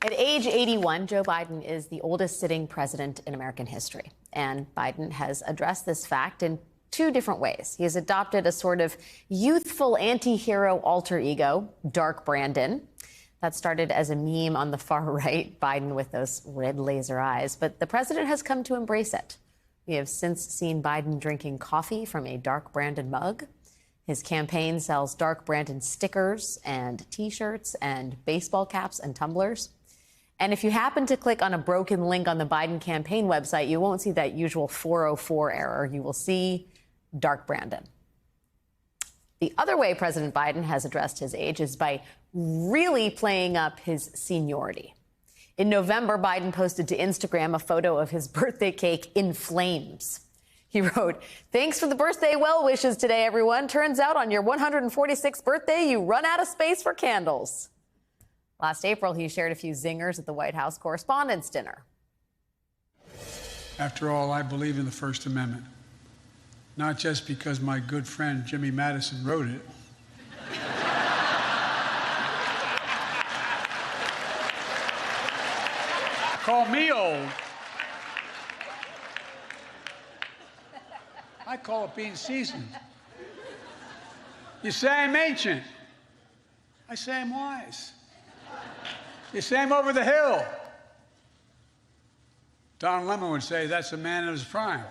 At age 81, Joe Biden is the oldest sitting president in American history. And Biden has addressed this fact in two different ways. He has adopted a sort of youthful anti-hero alter ego, Dark Brandon. That started as a meme on the far right, Biden with those red laser eyes. But the president has come to embrace it. We have since seen Biden drinking coffee from a Dark Brandon mug. His campaign sells Dark Brandon stickers and T-shirts and baseball caps and tumblers. And if you happen to click on a broken link on the Biden campaign website, you won't see that usual 404 error. You will see Dark Brandon. The other way President Biden has addressed his age is by really playing up his seniority. In November, Biden posted to Instagram a photo of his birthday cake in flames. He wrote, "Thanks for the birthday well wishes today, everyone. Turns out on your 146th birthday, you run out of space for candles." Last April, he shared a few zingers at the White House Correspondents' Dinner. After all, I believe in the First Amendment, not just because my good friend Jimmy Madison wrote it. Call me old. I call it being seasoned. You say I'm ancient. I say I'm wise. You say I'm over the hill. Don Lemon would say that's a man in his prime.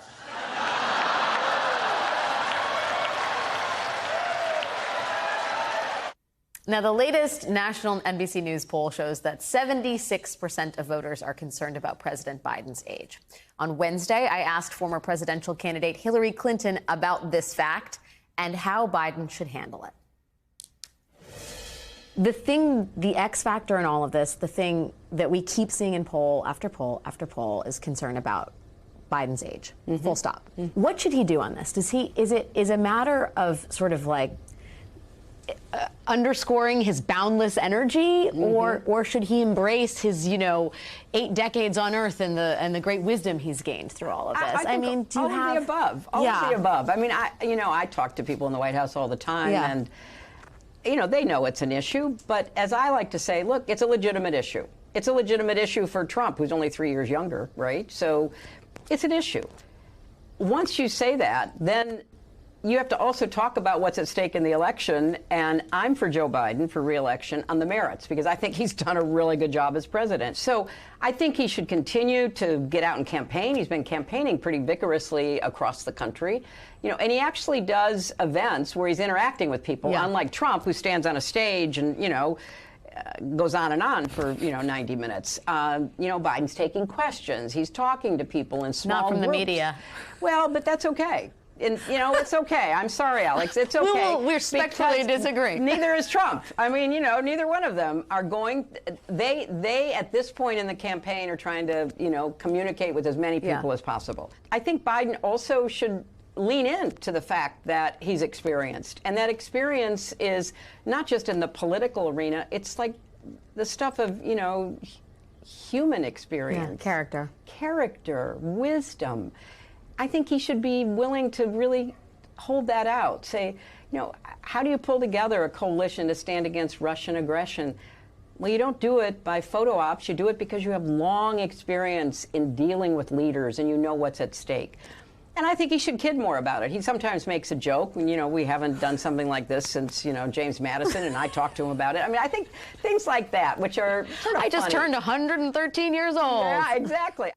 Now, the latest national NBC News poll shows that 76% of voters are concerned about President Biden's age. On Wednesday, I asked former presidential candidate Hillary Clinton about this fact and how Biden should handle it. The X factor in all of this, the thing that we keep seeing in poll after poll after poll is concern about Biden's age. Full stop. What should he do on this? Is it a matter of sort of like underscoring his boundless energy, or should he embrace his, 8 decades on Earth and the great wisdom he's gained through all of this? I mean, do you have all of the above? All of the above. I mean, I talk to people in the White House all the time, and they know it's an issue. But as I like to say, look, it's a legitimate issue. It's a legitimate issue for Trump, who's only 3 years younger, right? So it's an issue. Once you say that, then you have to also talk about what's at stake in the election, and I'm for Joe Biden for re-election on the merits, because I think he's done a really good job as president. So I think he should continue to get out and campaign. He's been campaigning pretty vigorously across the country, and he actually does events where he's interacting with people, unlike Trump, who stands on a stage and, goes on and on for, 90 minutes. Biden's taking questions. He's talking to people in small Not from groups. the media. Well, but that's okay. And, it's okay. I'm sorry, Alex. It's okay. We respectfully disagree. Neither is Trump. I mean, neither one of them are going. They at this point in the campaign are trying to, communicate with as many people as possible. I think Biden also should lean in to the fact that he's experienced. And that experience is not just in the political arena. It's like the stuff of, human experience. Character, wisdom. I think he should be willing to really hold that out. Say, how do you pull together a coalition to stand against Russian aggression? Well, you don't do it by photo ops. You do it because you have long experience in dealing with leaders and you know what's at stake. And I think he should kid more about it. He sometimes makes a joke. We haven't done something like this since, James Madison, and I talked to him about it. I mean, I think things like that, which are sort of I just funny. turned 113 years old. Yeah, exactly.